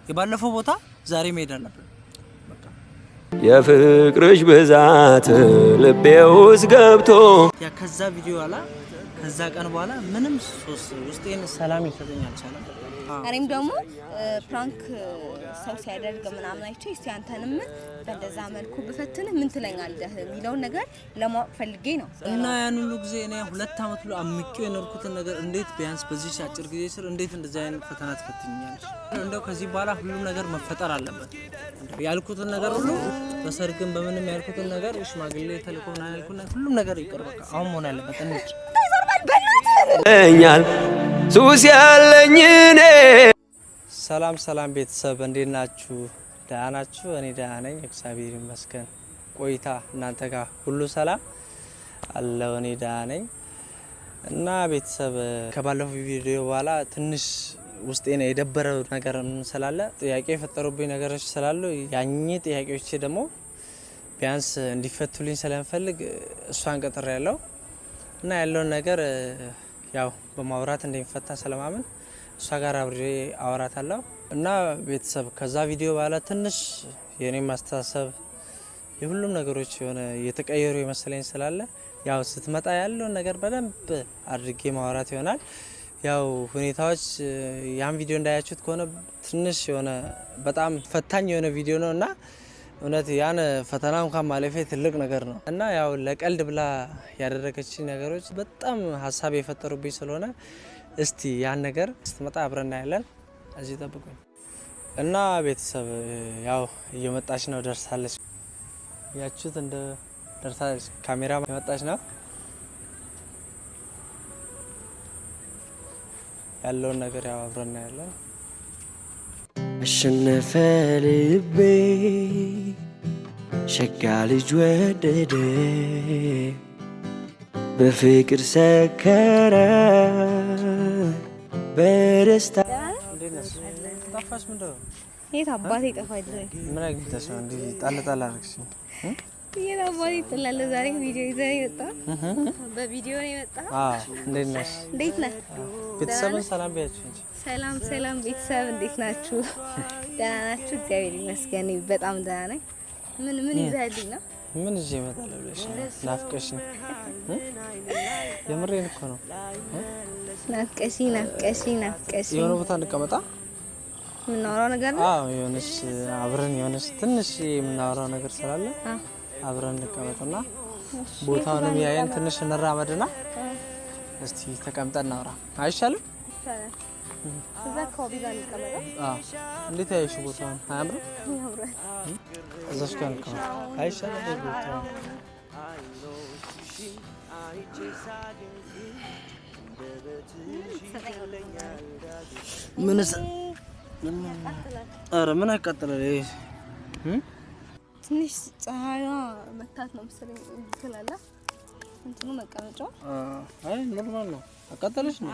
የባለፈው ቦታ ዛሬ መሄድ አለብን። በቃ የፍቅርሽ ብዛት ልቤ ውስጥ ገብቶ ያ ከዛ ቪዲዮ አላ ከዛ ቀን በኋላ ምንም ውስጤን ሰላም ይሰጠኛል ሰላም። እኔም ደግሞ ፕራንክ ሰው ሲያደርግ ምናምን አይቼ እስቲ አንተንም በእንደዛ መልኩ በፈትን ምን ትለኛለህ የሚለው ነገር ለማወቅ ፈልጌ ነው። እና ያን ሁሉ ጊዜ እኔ 2 አመት ብሎ አምቄው የኖርኩትን ነገር እንዴት ቢያንስ በዚህ አጭር ጊዜ ስር እንዴት እንደዚህ አይነት ፈተና ትፈትኛለሽ? እንደው ከዚህ በኋላ ሁሉ ነገር መፈጠር አለበት። ያልኩትን ነገር ሁሉ በሰርግም በምንም ያልኩትን ነገር ሽማግሌ ተልኮና ያልኩና ሁሉም ነገር ይቅር በቃ አሁን መሆን ያለበት እንዴ እኛል ሱስ ያለኝ እኔ። ሰላም ቤተሰብ እንዴት ናችሁ? ደህና ናችሁ? እኔ ደህና ነኝ እግዚአብሔር ይመስገን። ቆይታ እናንተ ጋር ሁሉ ሰላም አለው? እኔ ደህና ነኝ። እና ቤተሰብ ከባለፈው ቪዲዮ በኋላ ትንሽ ውስጤ ነው የደበረው ነገር ስላለ ጥያቄ የፈጠሩብኝ ነገሮች ስላሉ ያኚ ጥያቄዎች ደግሞ ቢያንስ እንዲፈቱልኝ ስለምፈልግ እሷን ቀጥሬ ያለው እና ያለውን ነገር ያው በማውራት እንደሚፈታ ስለማመን እሷ ጋር አብሬ አወራታለሁ። እና ቤተሰብ ከዛ ቪዲዮ በኋላ ትንሽ የኔ ማስተሳሰብ የሁሉም ነገሮች የሆነ የተቀየሩ ይመስለኝ ስላለ ያው ስትመጣ ያለውን ነገር በደንብ አድርጌ ማውራት ይሆናል። ያው ሁኔታዎች ያን ቪዲዮ እንዳያችሁት ከሆነ ትንሽ የሆነ በጣም ፈታኝ የሆነ ቪዲዮ ነው እና እውነት ያን ፈተና እንኳን ማለፌ ትልቅ ነገር ነው እና ያው ለቀልድ ብላ ያደረገችኝ ነገሮች በጣም ሀሳብ የፈጠሩብኝ ስለሆነ እስቲ ያን ነገር ስትመጣ አብረን እናያለን። እዚህ ጠብቁኝ። እና ቤተሰብ ያው እየመጣች ነው፣ ደርሳለች። ያችሁት እንደ ደርሳለች፣ ካሜራ እየመጣች ነው። ያለውን ነገር ያው አብረን እናያለን። አሸነፈ ልቤ ሸጋ ልጅ ወደደ በፍቅር ሰከረ በደስታ ጠፋሽ? ምንድነው? የት አባቴ ጠፋኝ? ምን አግኝተሽ ነው እንዴ ጣል አድርግሽኝ? የት አባቴ ጥላለ? ዛሬ ቪዲዮ ይዘህ የመጣ በቪዲዮ ነው የመጣ? እንዴት ነሽ? እንዴት ነህ? ቤተሰብን ሰላም ቢያችሁ እንጂ። ሰላም ቤተሰብ እንዴት ናችሁ? ደህና ናችሁ? እግዚአብሔር ይመስገን በጣም ደህና ነኝ። ምን ይዘህልኝ ነው? ምን ይዤ እመጣለሁ ብለሽ ናፍቀሽኝ? የምሬን እኮ ነው። ናፍቀሽኝ የሆነ ቦታ እንቀመጣ የምናወራው ነገር ነው። የሆነች አብረን የሆነች ትንሽ የምናወራው ነገር ስላለ አብረን እንቀመጥና ቦታውንም ያየን ትንሽ እንራመድና እስቲ ተቀምጠን እናውራ አይሻልም? እዛ አካባቢ ጋር እንቀመጣ። እንዴት ያየሽ ቦታውን? አያምርም? እዛሽ ጋር እንቀመጥ አይሻልም? ቦታው ምን አቃጥላል? ትንሽ ፀሐይዋ መታት ነው መሰለኝ ይችላል። እንትኑ መቀመጫው አይ ኖርማል ነው። አቃጠለሽ ነው?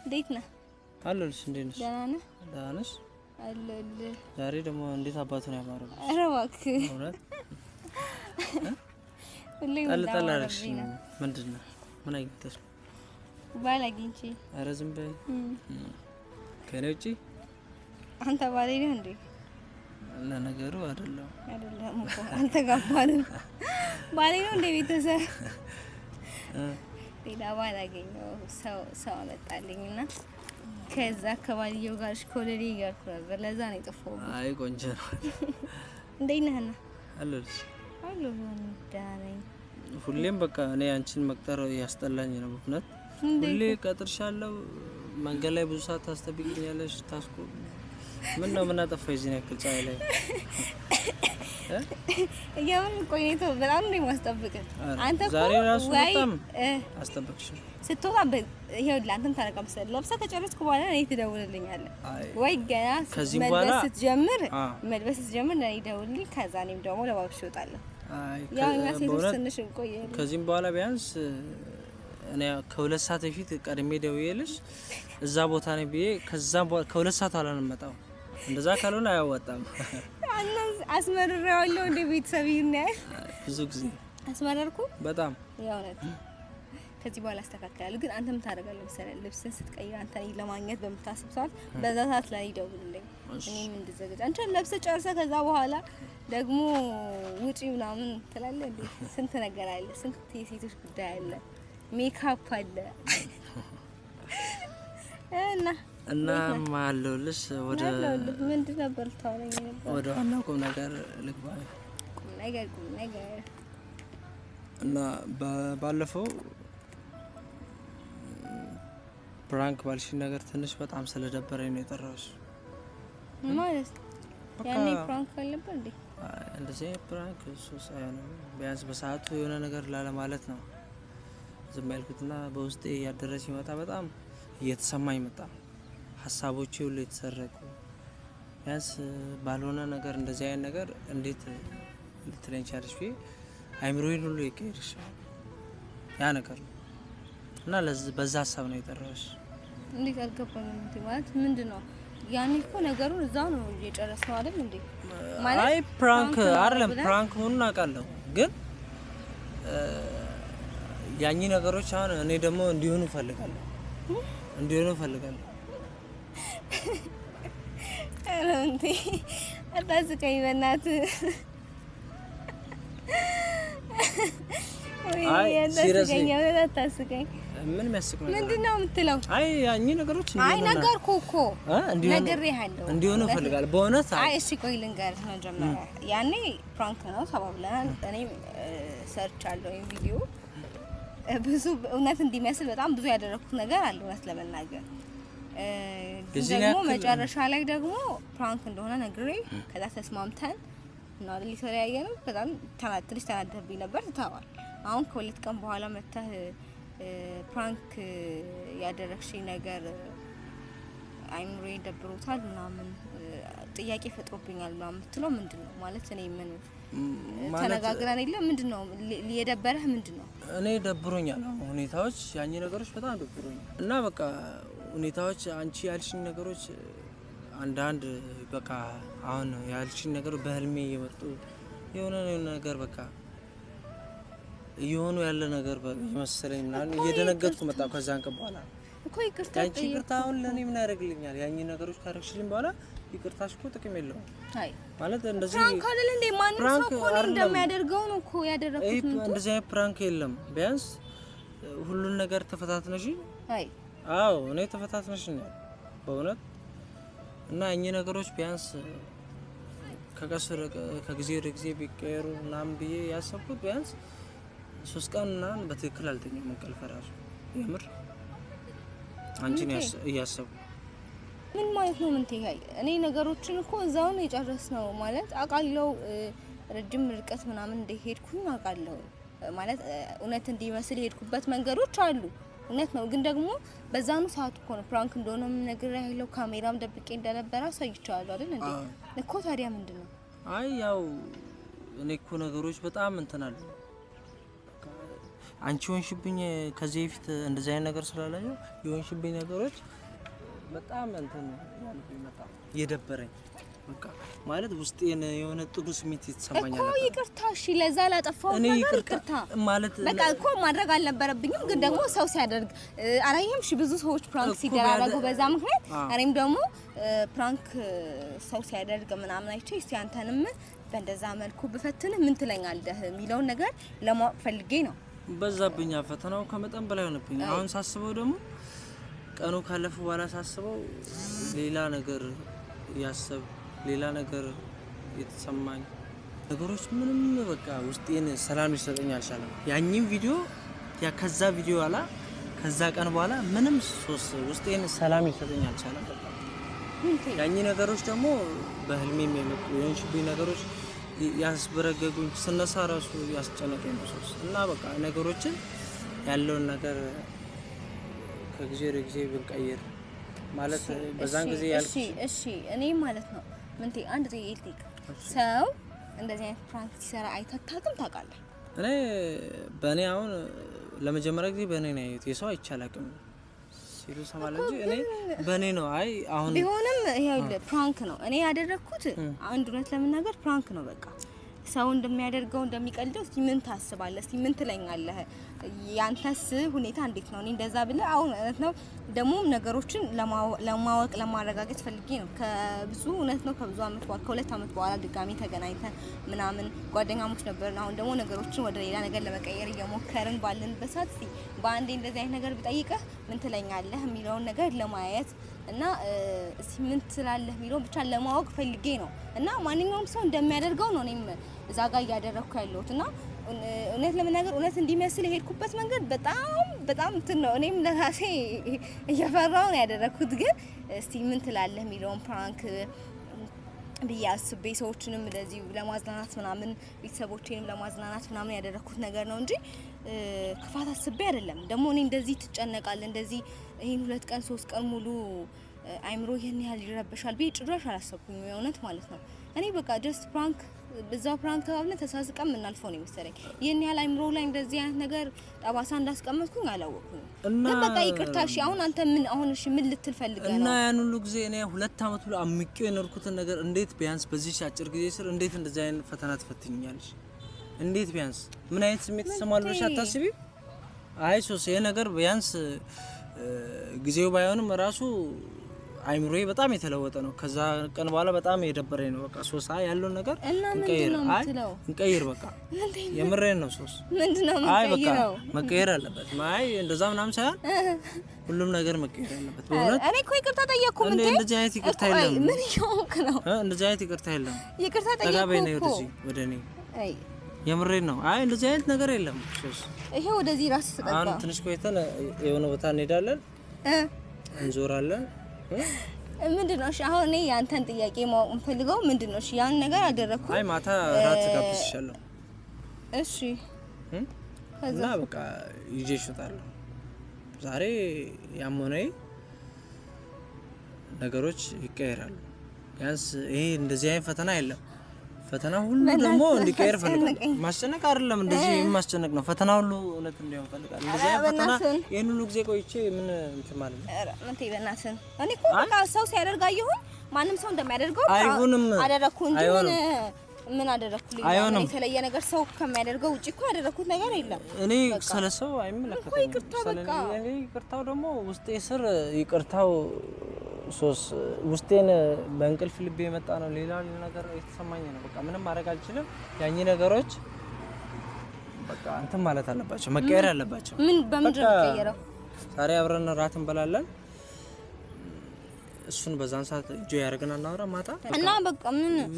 እንዴት ነህ? አለልሽ። እንዴት ነሽ? ደህና ነሽ? አለል። ዛሬ ደግሞ እንዴት አባቱን ያማረው? ኧረ እባክህ እውነት ጣል አደረግሽ። ምንድነው? ምን አግኝተሽ? ባል አግኝቼ። ኧረ ዝም በይ። ከኔ ውጪ አንተ ባሌ ነህ እንዴ? ለነገሩ አይደለም እኮ አንተ ጋባንም ባሌ ነው እንደ ቤተሰብ ሌላ ባል አገኘሁ። ሰው አመጣልኝና ከዛ ከባልየው ጋር ሽኮለሌ እያልኩ ነበር። ለዛ ነው የጠፋው። አይ ቆንጆ ነው። እንዴት ነህ? አለልሽ? ደህና ነኝ። ሁሌም በቃ እኔ አንቺን መቅጠር ያስጠላኝ ነው። ምክንያት ሁሌ ቀጥርሻለሁ፣ መንገድ ላይ ብዙ ሰዓት ታስጠብቂኛለሽ። ምን ነው ምን አጠፋሽ? እዚህ ነው ክልጻ ላይ ያው ቆይቶ በጣም ነው ማስጠብቀን። አንተ ዛሬ ራሱ በጣም አስጠብቅሽ። ስትወጣ ይኸውልህ አንተም ታረቀምሰል ለብሰህ ከጨረስኩ በኋላ እኔ ትደውልልኛለህ ወይ ገና መልበስ ስትጀምር እኔ ደውልልኝ። ከዛ እኔም ደግሞ ለባብሽ እወጣለሁ። ያው እኛ ሴቶች ትንሽ እንቆያለን። ከዚህም በኋላ ቢያንስ እኔ ከ2 ሰዓት በፊት ቀድሜ ደውዬልሽ እዛ ቦታ ነኝ ብዬ ከዛም ከ2 ሰዓት በኋላ ነው የምመጣው። እንደዛ ካልሆነ አያወጣም። አስመርሬዋለሁ እንደ ቤተሰብ ይናል። ብዙ ጊዜ አስመረርኩ በጣም ያውነት ከዚህ በኋላ አስተካክላለሁ። ግን አንተም ታደርጋለህ መሰለህ ልብስን ስትቀይር አንተን ለማግኘት በምታስብ ሰዓት በዛ ሰዓት ላይ ይደውልልኝ እኔም እንድዘጋጅ አንተ ለብስ ጨርሰህ ከዛ በኋላ ደግሞ ውጪ ምናምን ትላለህ እንዴ ስንት ነገር አለ ስንት የሴቶች ጉዳይ አለ ሜካፕ አለ እና ማለውልሽ ወደ ምንድን ነበር ታወራኝ ነበር ወደ ዋናው ቁም ነገር ልግባ ቁም ነገር እና ባለፈው ፕራንክ ባልሽኝ ነገር ትንሽ በጣም ስለደበረኝ ነው የጠራሁሽ ማለት ያኔ ፕራንክ አልነበር እንዴ እንደዚህ ፕራንክ ሶስ አይሆንም ቢያንስ በሰዓቱ የሆነ ነገር ላለ ማለት ነው ዝም ያልኩትና በውስጤ ያደረች ይመጣ በጣም እየተሰማኝ መጣ ሀሳቦቼ ሁሉ የተሰረቁ ቢያንስ ባልሆነ ነገር እንደዚህ አይነት ነገር እንዴት ልትለኝ ቻለሽ ቢ አይምሮዬን ሁሉ ይቀይርሽ ያ ነገር እና በዛ ሀሳብ ነው የጠራሁሽ እንዴት አልገባኝም እንዴ ማለት ምንድነው ያኔ እኮ ነገሩን እዛው ነው እየጨረስነው አይደል እንዴ ማለት አይ ፕራንክ አይደለም ፕራንክ መሆኑን አውቃለሁ ግን ያኚ ነገሮች አሁን እኔ ደግሞ እንዲሆኑ ፈልጋለሁ እንዴ አታስቀኝ በእናትህ አይ ሲሪየስሊ አታስቀኝ ምን የሚያስቅ ነገር ምንድነው የምትለው አይ ያኚ ነገሮች አይ ነገርኩህ እኮ ነግሬሃለሁ እንዲሆኑ ፈልጋለሁ በእውነት አይ እሺ ቆይ ልንገርህ መጀመሪያ ያኔ ፕራንክ ነው ተባብለናል እኔም ሰርች አለው ቪዲዮ ብዙ እውነት እንዲመስል በጣም ብዙ ያደረኩት ነገር አለ እውነት ለመናገር ደግሞ መጨረሻ ላይ ደግሞ ፕራንክ እንደሆነ ነግሬ ከዛ ተስማምተን እና ለሊተለያየነው በጣም ትንሽ ተናደብኝ ነበር ተታዋል አሁን ከሁለት ቀን በኋላ መጣህ ፕራንክ ያደረግሽኝ ነገር አይምሮዬ ደብሮታል ምናምን ጥያቄ ፈጥሮብኛል ምናምን ትለው ምንድነው ማለት እኔ ምን ተነጋግረን አይደለም ምንድነው የደበረህ ምንድነው እኔ ደብሮኛል ሁኔታዎች ያኚ ነገሮች በጣም ደብሮኛል እና በቃ ሁኔታዎች አንቺ ያልሽኝ ነገሮች አንዳንድ በቃ አሁን ያልሽኝ ነገር በህልሜ እየመጡ የሆነ ነገር በቃ የሆኑ ያለ ነገር በመሰለኝ ምናምን እየደነገጥኩ መጣ ከዛን ቀን በኋላ እኮ ይቅርታ አሁን ለኔ ምን ያደርግልኛል ያኚ ነገሮች ካረክሽልኝ በኋላ ይቅርታሽ እኮ ጥቅም የለውም አይ ማለት እንደዚህ ፕራንክ አይደል እንዴ ማንም ሰው እኮ እንደሚያደርገው ነው እኮ ያደረኩት እንደዚህ አይነት ፕራንክ የለም ቢያንስ ሁሉን ነገር ተፈታትነሽ አይ አዎ እኔ ተፈታትነሽ ነው በእውነት እና እኚ ነገሮች ቢያንስ ከጊዜ ወደ ጊዜ ቢቀየሩ ምናምን ብዬ ያሰብኩት ቢያንስ 3 ቀን ምናምን በትክክል አልተኛም እንቅልፍ ራሱ የምር አንቺን እያሰብኩ ምን ማለት ነው ምን ትይይ እኔ ነገሮችን እኮ እዛው ነው የጨረስነው ማለት አቃለው ረጅም ርቀት ምናምን እንደሄድኩኝ አቃለው ማለት እውነት እንዲመስል ሄድኩበት መንገዶች አሉ እውነት ነው ግን ደግሞ በዛኑ ሰዓት እኮ ነው ፕራንክ እንደሆነ ምን ነገር ያለው ካሜራም ደብቄ እንደነበረ አሳይቻለሁ አይደል እንዴ እኮ ታዲያ ምንድነው አይ ያው እኔ እኮ ነገሮች በጣም እንተናል አንቺ ሆንሽብኝ ከዚህ በፊት እንደዚህ አይነት ነገር ስላላየው የሆንሽብኝ ነገሮች በጣም እንትን ያልኩኝ መጣ የደበረኝ በቃ ማለት ውስጤን የሆነ ጥሩ ስሜት ይተሰማኛል እኮ ይቅርታ እሺ ለዛ ላጠፋው ነገር ይቅርታ ማለት በቃ እኮ ማድረግ አልነበረብኝም ግን ደግሞ ሰው ሲያደርግ አላየም እሺ ብዙ ሰዎች ፕራንክ ሲደራረጉ በዛ ምክንያት እኔም ደግሞ ፕራንክ ሰው ሲያደርግ ምናምን አይቼ እስቲ አንተንም በእንደዛ መልኩ በፈትንህ ምን ትለኛለህ የሚለው ነገር ለማወቅ ፈልጌ ነው በዛብኛ ፈተናው ከመጠን በላይ ሆነብኝ አሁን ሳስበው ደግሞ ቀኑ ካለፈ በኋላ ሳስበው ሌላ ነገር ያሰብ ሌላ ነገር የተሰማኝ ነገሮች ምንም በቃ ውስጤን ሰላም ሊሰጠኝ አልቻለም ያኚን ቪዲዮ ያ ከዛ ቪዲዮ አላ ከዛ ቀን በኋላ ምንም ውስጤን ሰላም ሊሰጠኝ አልቻለም በቃ ያኚ ነገሮች ደግሞ በህልሜም የመጡ የሆንሽብኝ ነገሮች ያስበረገጉኝ ስነሳ ራሱ ያስጨነቀኝ ነው እና በቃ ነገሮችን ያለውን ነገር ከጊዜ ወደ ጊዜ ብንቀይር ማለት በዛን ጊዜ ያልኩ እሺ እኔ ማለት ነው ምንቴ አንድ ጥያቄ ሰው እንደዚህ አይነት ፕራንክ ሲሰራ አይታታቅም ታውቃለህ እኔ በእኔ አሁን ለመጀመሪያ ጊዜ በእኔ ነው ያየሁት የሰው አይቻላቅም ሲሉ ሰማለሁ እንጂ እኔ በእኔ ነው አይ አሁን ቢሆንም ይሄ ፕራንክ ነው እኔ ያደረኩት አንድ እውነት ለመናገር ፕራንክ ነው በቃ ሰው እንደሚያደርገው እንደሚቀልደው እስቲ ምን ታስባለህ? እስቲ ምን ትለኛለህ? ያንተስ ሁኔታ እንዴት ነው? እኔ እንደዛ ብለ አሁን እውነት ነው ደግሞ ነገሮችን ለማወቅ ለማረጋገጥ ፈልጌ ነው። ከብዙ እውነት ነው ከብዙ አመት በኋላ ከ2 አመት በኋላ ድጋሚ ተገናኝተን ምናምን ጓደኛሞች ነበርን። አሁን ደግሞ ነገሮችን ወደ ሌላ ነገር ለመቀየር እየሞከርን ባለንበት ሰዓት እስቲ በአንዴ እንደዚህ አይነት ነገር ብጠይቅህ ምን ትለኛለህ የሚለውን ነገር ለማየት እና እስቲ ምን ትላለህ የሚለውን ብቻ ለማወቅ ፈልጌ ነው። እና ማንኛውም ሰው እንደሚያደርገው ነው እኔም እዛ ጋር እያደረኩ ያለሁት እና እውነት ለመናገር እውነት እንዲመስል የሄድኩበት መንገድ በጣም እንትን ነው። እኔም ለራሴ እየፈራሁ ነው ያደረኩት። ግን እስቲ ምን ትላለህ የሚለውን ፕራንክ ብዬ አስቤ ሰዎችንም እንደዚህ ለማዝናናት ምናምን ቤተሰቦቼንም ለማዝናናት ምናምን ያደረኩት ነገር ነው እንጂ ክፋት አስቤ አይደለም። ደግሞ እኔ እንደዚህ ትጨነቃለህ እንደዚህ ይሄን 2 ቀን 3 ቀን ሙሉ አይምሮ ይሄን ያህል ይረበሻል ብዬ ጭራሽ አላሰብኩኝ የእውነት ማለት ነው። እኔ በቃ ጀስት ፕራንክ በዛው ፕራንክ ተባብለን ተሳስቀን ምናልፈው ነው መሰለኝ። ይሄን ያህል አይምሮ ላይ እንደዚህ አይነት ነገር ጠባሳ እንዳስቀመጥኩኝ አላወቅኩኝ። ግን በቃ ይቅርታ እሺ። አሁን አንተ ምን ልትል ፈልገህ ነው? እና ያን ሁሉ ጊዜ እኔ 2 አመት ሁሉ አምቄው የኖርኩትን ነገር እንዴት ቢያንስ በዚህ አጭር ጊዜ ስር እንዴት እንደዚህ አይነት ፈተና ትፈትኛለሽ? እንዴት ቢያንስ ምን አይነት ስሜት ተሰማል ብለሽ አታስቢ? አይ ሶስ ይሄ ነገር ቢያንስ ጊዜው ባይሆንም ራሱ አይምሮዬ በጣም የተለወጠ ነው። ከዛ ቀን በኋላ በጣም የደበረኝ ነው። በቃ ሶስ ያለው ነገር እንቀይር በቃ የምሬን ነው። ሶስ ምንድነው የምንቀይረው? መቀየር አለበት። ማይ እንደዛ ምናምን ሳይሆን ሁሉም ነገር መቀየር አለበት። በእውነት እኔ እኮ ይቅርታ ጠየቅኩ። ምን እንደዚህ አይነት ይቅርታ የለም። ምን ይሆንክ ነው? እንደዚህ አይነት ይቅርታ የለም። ይቅርታ ጠየቅኩ። ተጋበይ ነው ወደ እኔ የምሬን ነው። አይ እንደዚህ አይነት ነገር የለም። ሶስ ይሄ ወደዚህ ራስ ተጠጋ። አሁን ትንሽ ቆይተን የሆነ ቦታ እንሄዳለን እንዞራለን። ምንድነው? እሺ አሁን እኔ ያንተን ጥያቄ ማወቅ የምፈልገው ምንድነው? እሺ ያን ነገር አደረኩ። አይ ማታ ራት ጋብዝሻለሁ። እሺ እና በቃ ይዤሽ እወጣለሁ። ዛሬ ያሞነኝ ነገሮች ይቀየራሉ። ቢያንስ ይሄ እንደዚህ አይነት ፈተና የለም። ፈተና ሁሉ ደግሞ እንዲቀየር ፈልጋለሁ። ማስጨነቅ አይደለም እንደዚህ የማስጨነቅ ነው። ፈተና ሁሉ እውነት እንዲሆን ፈልጋለሁ። እንደዚህ አይነት ፈተና ይሄን ሁሉ ጊዜ ቆይቼ ምን እንትን ማለት ነው? ምን ተይበናስን እኔ እኮ በቃ ሰው ሲያደርግ አየሁን ማንም ሰው እንደሚያደርገው አደረኩ እንጂ ምን አደረኩልኝ? የተለየ ነገር ሰው ከሚያደርገው ውጪ እኮ ያደረኩት ነገር የለም። እኔ ስለሰው አይመለከተኝም። ይቅርታው ደግሞ ውስጤ ስር ይቅርታው ሶስ ውስጤን በእንቅልፍ ልቤ የመጣ ነው። ሌላ ነገር የተሰማኝ ነው። በቃ ምንም ማድረግ አልችልም። ያኚ ነገሮች በቃ እንትን ማለት አለባቸው፣ መቀየር አለባቸው። ምን በምንድን ነው የሚቀየረው? ዛሬ አብረን ራት እንበላለን። እሱን በዛን ሰዓት ጆ ያርገና እናወራ ማታ እና በቃ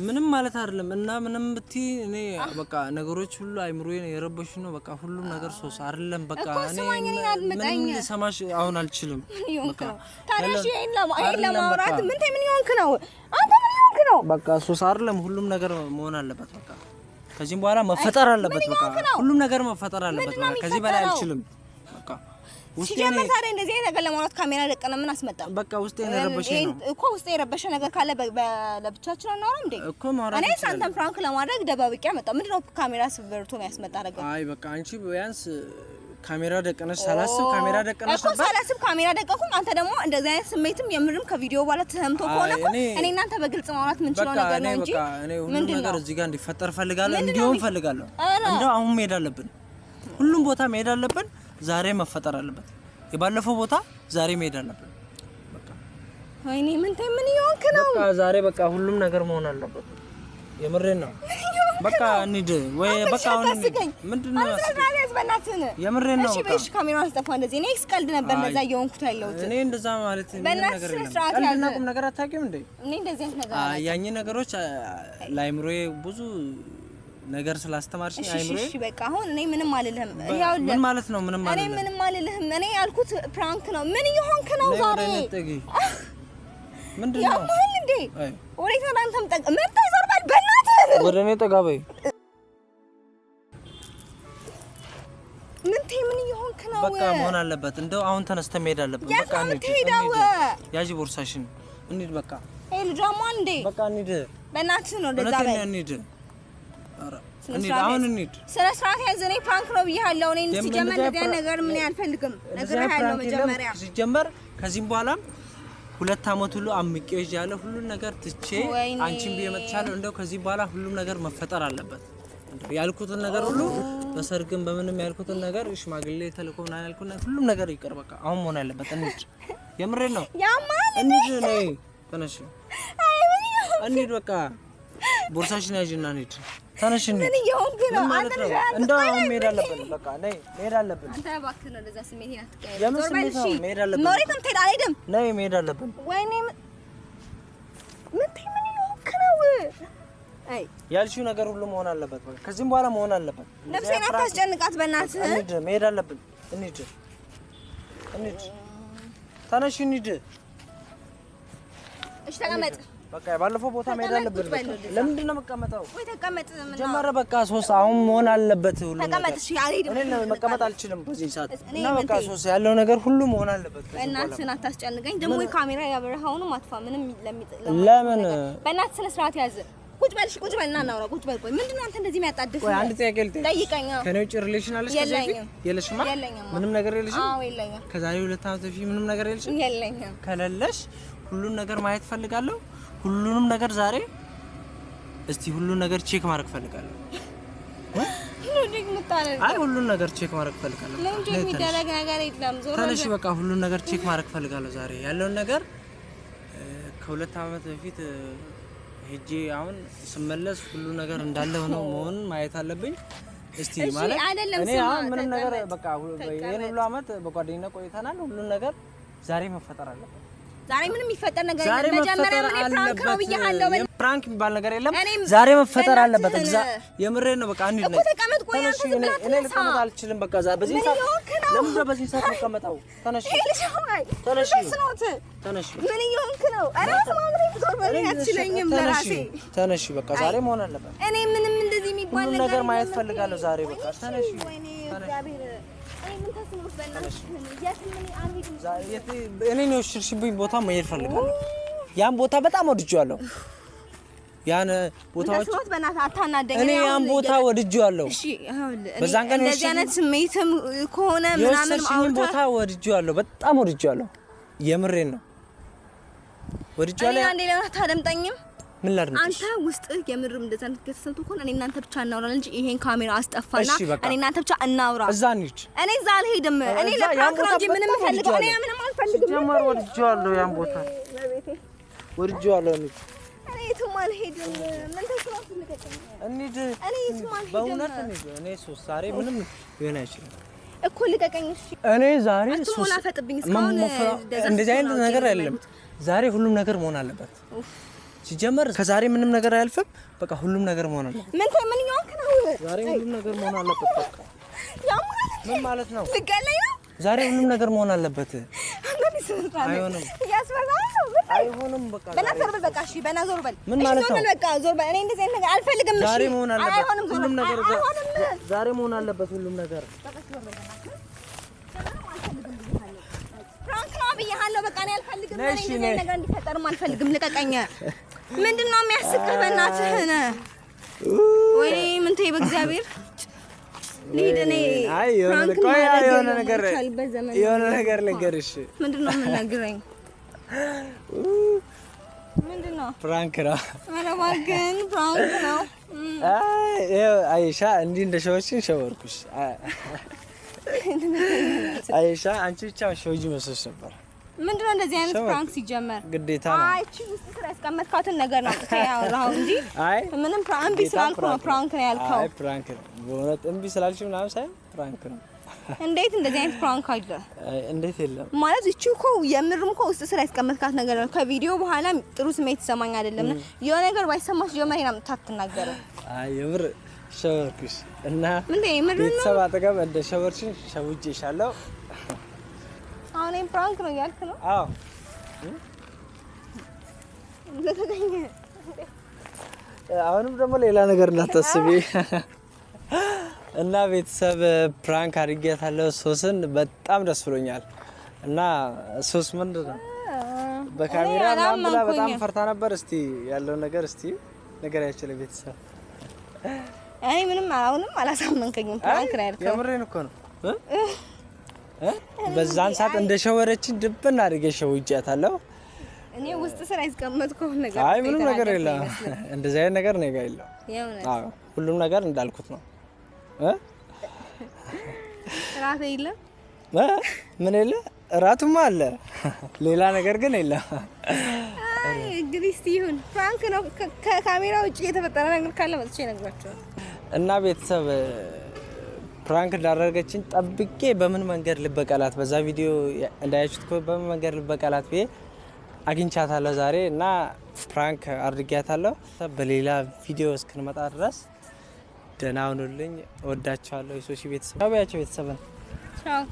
ምንም ማለት አይደለም። እና ምንም ብቲ እኔ በቃ ነገሮች ሁሉ አይምሮዬን የረበሹ ነው። በቃ ሁሉም ነገር ሶስ አይደለም። በቃ እኔ ምን ሰማሽ አሁን አልችልም። በቃ ታዲያ ይሄን ለማውራት ምን ይሆንክ ነው አንተ? ምን ይሆንክ ነው? በቃ ሶስ አይደለም። ሁሉም ነገር መሆን አለበት። በቃ ከዚህም በኋላ መፈጠር አለበት። በቃ ሁሉም ነገር መፈጠር አለበት። በቃ ከዚህ በላይ አልችልም። በቃ ሲጀመር ታዲያ እንደዚህ አይነት ነገር ለማውራት ካሜራ ደቀነ ምን አስመጣ? በቃ ውስጤ የረበሸኝ ነው እኮ። ውስጤ የረበሸ ነገር ካለ ለብቻችን አናወራም እንዴ? እኮ ማውራት እኔ ሳንተን ፍራንክ ለማድረግ ደባብቄ አመጣው። ምንድነው ካሜራ ስበርቶ የሚያስመጣ ነገር? አይ በቃ አንቺ ቢያንስ ካሜራ ደቀነሽ ሳላስብ ካሜራ ደቀነሽ እኮ ሳላስብ ካሜራ ደቀኩኝ። አንተ ደግሞ እንደዚህ አይነት ስሜትም የምርም ከቪዲዮ በኋላ ተሰምቶ ከሆነ እኔ እናንተ በግልጽ ማውራት ምን ችለው ነገር ነው እንጂ እኔ ሁሉ ነገር እዚህ ጋር እንዲፈጠር ፈልጋለሁ፣ እንዲሆን ፈልጋለሁ። እንደው አሁን መሄድ አለብን፣ ሁሉም ቦታ መሄድ አለብን። ዛሬ መፈጠር አለበት። የባለፈው ቦታ ዛሬ መሄድ አለብን። በቃ ወይኔ ምን ይሆንክ ነው? በቃ ዛሬ በቃ ሁሉም ነገር መሆን አለበት። የምሬን ነው። በቃ እንሂድ ወይ በቃ አሁን ምንድነው የምሬን ነው። በቃ እሺ ካሜራውን አስጠፋ። እንደዚህ እኔ ስቀልድ ነበር እንደዛ እየሆንኩት ያለሁት። እኔ እንደዛ ማለት ምን ነገር የለም። ቀልድና ቁም ነገር አታውቂም እንዴ? እኔ እንደዚህ አይነት ነገር ያኝ ነገሮች ላይምሮዬ ብዙ ነገር ስላስተማርሽኝ አይምሮዬ እሺ በቃ አሁን እኔ ምንም አልልህም። ያው ምን ማለት ነው? ምንም ማለት እኔ ምንም አልልህም። እኔ ያልኩት ፕራንክ ነው። ምን ይሆንክ ነው ዛሬ? ምንድነው ያማል እንዴ? ወሬት ነው አንተም መጣ ይዘርባል። በእናትህ ወደ እኔ ጠጋ በይ። ምን ይሆንክ ነው? በቃ መሆን አለበት። እንደው አሁን ተነስተን መሄድ አለበት። በቃ እንሂድ። ያጂ ቦርሳሽን እንሂድ። በቃ ይሄ ልጅማን እንዴ? በቃ እንሂድ። በእናትህ ነው እንደዛ በይ። እንሂድ። አሁን እንሂድ። ስለ ስርዓት ያዘኔ ፕራንክ ነው ብያለሁ። እኔ ሲጀመር እንደዚህ ነገር ምን ያልፈልግም ነገር ያለው መጀመሪያ ሲጀመር ከዚህም በኋላም 2 አመት ሁሉ አምቄው ይያለ ሁሉ ነገር ትቼ አንቺን ቢመጣቻለሁ። እንደው ከዚህ በኋላ ሁሉም ነገር መፈጠር አለበት። ያልኩትን ነገር ሁሉ በሰርግም በምንም ያልኩትን ነገር ሽማግሌ ተልኮና ያልኩና ሁሉም ነገር ይቀር በቃ አሁን መሆን ያለበት እንሂድ የምሬን ነው ያማል እንሂድ ነይ ተነሽ እንሂድ በቃ ቦርሳሽን ያዥና እንሂድ ተነሽ እንሂድ ምን ይሆንክ ነው ማለት ነው እንደው መሄድ አለብን በቃ ነይ መሄድ አለብን አንተ እባክህ ነው ለዛ ስሜቴን አትቀየር የምን ስሜት ነው መሄድ አለብን ኖሬትም ትሄድ አልሄድም ነይ መሄድ አለብን ወይኔ ምን ይሆንክ ነው አይ ያልሽው ነገር ሁሉ መሆን አለበት በቃ ከዚህም በኋላ መሆን አለበት ነፍሴን አታስጨንቃት በእናትህ እንሂድ መሄድ አለብን እንሂድ ተነሽ እንሂድ እሺ ተቀመጥ በቃ ባለፈው ቦታ መሄድ አለብን ለምንድን ነው መቀመጠው ወይ ተቀመጥ ምን ጀመረ በቃ 3 አሁን መሆን አለበት ሁሉ ነገር ተቀመጥ እሺ አልሄድም እኔ መቀመጥ አልችልም በዚህ ሰዓት እና በቃ 3 ያለው ነገር ሁሉ መሆን አለበት በእናትህ አታስጨንቀኝ ደግሞ ካሜራ ያበረሃውን ማጥፋ ምንም ለምን በእናትህ ስነ ስርዓት ያዝ ቁጭ በልና እናውራ ቁጭ በል ቆይ ምንድነው አንተ እንደዚህ የሚያጣድፍ ቆይ አንድ ጥያቄ ልጠይቅ ጠይቀኝ ከኔ ውጭ ሪሌሽን አለሽ ከዚህ የለሽማ ምንም ነገር የለሽም አዎ የለኝም ከዛሬ 2 ዓመት በፊት ምንም ነገር የለሽም የለኝም ከሌለሽ ሁሉን ነገር ማየት ፈልጋለሁ ሁሉንም ነገር ዛሬ እስቲ ሁሉን ነገር ቼክ ማድረግ ፈልጋለሁ አይ ሁሉን ነገር ቼክ ማድረግ ፈልጋለሁ ምን ቼክ የሚደረግ ነገር የለም ዞር ተነሽ በቃ ሁሉን ነገር ቼክ ማድረግ ፈልጋለሁ ዛሬ ያለውን ነገር ከ2 ዓመት በፊት ሄጄ አሁን ስመለስ ሁሉ ነገር እንዳለ ሆኖ መሆን ማየት አለብኝ እስቲ ማለት እኔ አሁን ምንም ነገር በቃ የኔ ሁሉ አመት በጓደኝነት ቆይተናል ሁሉ ነገር ዛሬ መፈጠር አለበት ዛሬ ምንም የሚፈጠር ነገር የለም መጀመሪያ ምን ፕራንክ ነው ብያለሁ ፕራንክ የሚባል ነገር የለም ዛሬ መፈጠር አለበት የምሬን ነው በቃ አንዴ ነው ተቀመጥ ቆይ አንተ ዝም ብለህ እኔ ልቀመጥ አልችልም በቃ በዚህ ሰዓት ለምን በዚህ ሰዓት ተቀመጠው ተነሽ ተነሽ ምን ይሆንክ ነው አራስ ማምሬ ዞር በለኝ አትችለኝም ለራሴ ተነሽ በቃ ዛሬ መሆን አለበት እኔ ምንም እንደዚህ የሚባል ነገር ማየት ፈልጋለሁ ዛሬ በቃ ተነሽ እኔ ነው ሽርሽብኝ ቦታ መሄድ ፈልጋለሁ ያን ቦታ በጣም ወድጄዋለሁ ያን ቦታዎች እኔ ያን ቦታ ወድጄዋለሁ እሺ በዛን ቀን እንደዚህ አይነት ስሜትም ከሆነ ምናምን አውጣ ቦታ ወድጄዋለሁ በጣም ወድጄዋለሁ የምሬን ነው ወድጄዋለሁ አንዴ ለምን አታደምጠኝም ምን ላድርግ አንተ ውስጥ የምርም እንደዛ ከተሰንቱ ከሆነ እኔ እናንተ ብቻ እናውራለን እንጂ ይሄን ካሜራ አስጠፋና እኔ እናንተ ብቻ እናውራ እዛ እንሂድ እኔ እዛ አልሄድም እኔ ለፕራንክ ነው እንጂ ምንም ፈልገው እኔ ምንም አልፈልግም ጀመር ወድጄዋለሁ ያን ቦታ ወድጄዋለሁ እኔ የትም አልሄድም ምን ተስፋው ትልከኝ እንሂድ እኔ የትም አልሄድም በእውነት እንሂድ እኔ ሶስት ዛሬ ምንም ሊሆን አይችልም እኮ ልቀቀኝ እሺ እኔ ዛሬ ሶስት ፈጥብኝ እስካሁን እንደዚህ አይነት ነገር አይደለም ዛሬ ሁሉም ነገር መሆን አለበት ሲጀመር ከዛሬ ምንም ነገር አያልፍም በቃ ሁሉም ነገር መሆን አለበት ምን ይሆንክ ነው ዛሬ ሁሉም ነገር መሆን አለበት በቃ ምን ማለት ነው ልገለኝ ነው ዛሬ ሁሉም ነገር መሆን አለበት አይሆንም አይሆንም በቃ በናዘር በቃ እሺ በናዘር በል ምን ማለት ነው በቃ ዞር በል እኔ እንደዚህ አይነት ነገር አልፈልግም እሺ ዛሬ መሆን አለበት አይሆንም ሁሉም ነገር ዛሬ መሆን አለበት ሁሉም ነገር ፍራንክ ነው ብያለሁ በቃ እኔ አልፈልግም እኔ እንደዚህ አይነት ነገር እንዲፈጠርም አልፈልግም ልቀቀኝ ምንድነው የሚያስቅህ በእናትህ ወይ ምን ተይ በእግዚአብሔር ልሂድ እኔ አይ የሆነ ነገር ልንገርሽ ምንድነው የምነግረኝ ምንድነው ፍራንክ ነው ኧረ እባክህን ፍራንክ ነው አይሻ እንዲህ እንደ ሸዎችን ሸወርኩሽ አይሻ አንቺ ብቻ ሸውጂ መስሎሽ ነበር ምንድነው እንደዚህ አይነት ፍራንክ ሲጀመር ግዴታ ነው አይ እቺ ውስጥ ስራ ያስቀመጥካትን ነገር ነው ያወራው እንጂ ምንም ፕራንክ ስላልኩ ነው ፕራንክ ነው ያልከው አይ ፕራንክ ነው በእውነት እምቢ ስላልሽ ምናምን ሳይሆን ፕራንክ ነው እንዴት እንደዚህ አይነት ፕራንክ አለ እንዴት የለም ማለት እቺ እኮ የምርም እኮ ውስጥ ስራ ያስቀመጥካት ነገር ነው ከቪዲዮ በኋላ ጥሩ ስሜት ይሰማኝ አይደለም የሆነ ነገር ባይሰማሽ ጀመር ነው የምታትናገረው አይ የምር ሸወርኩሽ እና ምን ነው ቤተሰብ አጠገብ እንደ ሸወርሽን ሸውጄሻለሁ አሁን ፕራንክ ነው ያልክ ነው አዎ አሁንም ደግሞ ሌላ ነገር እንዳታስቢ እና ቤተሰብ ፕራንክ አድርጌያታለሁ ሶስን በጣም ደስ ብሎኛል እና ሶስ ምንድነው በካሜራ ምናምን በጣም ፈርታ ነበር እስቲ ያለው ነገር እስቲ ነገር ያችለ ቤተሰብ እኔ ምንም አሁንም አላሳመንከኝም ፕራንክ ነው ያልከው የምሬን እኮ ነው በዛን ሰዓት እንደ ሸወረችን ድብና አድርጌ ሸውጃታለሁ እኔ ውስጥ ስራ ያስቀመጥኩት ነገር አይ ምንም ነገር የለም። እንደዚህ አይነት ነገር ነው የጋይለው። አዎ ሁሉም ነገር እንዳልኩት ነው። ራሴ የለም ምን የለ እራቱማ አለ፣ ሌላ ነገር ግን የለም። አይ እንግዲህ ሲሆን ፍራንክ ነው። ከካሜራ ውጪ የተፈጠረ ነገር ካለ መጥቼ ነግራቸዋለሁ። እና ቤተሰብ ፕራንክ እንዳደረገችን ጠብቄ በምን መንገድ ልበቀላት፣ በዛ ቪዲዮ እንዳያችሁት በምን መንገድ ልበቀላት ብዬ አግኝቻታለሁ ዛሬ እና ፕራንክ አድርጊያታለሁ። በሌላ ቪዲዮ እስክንመጣ ድረስ ደህና ሁኑልኝ። እወዳችኋለሁ። የሶሺ ቤተሰብ ቤተሰብን ቻው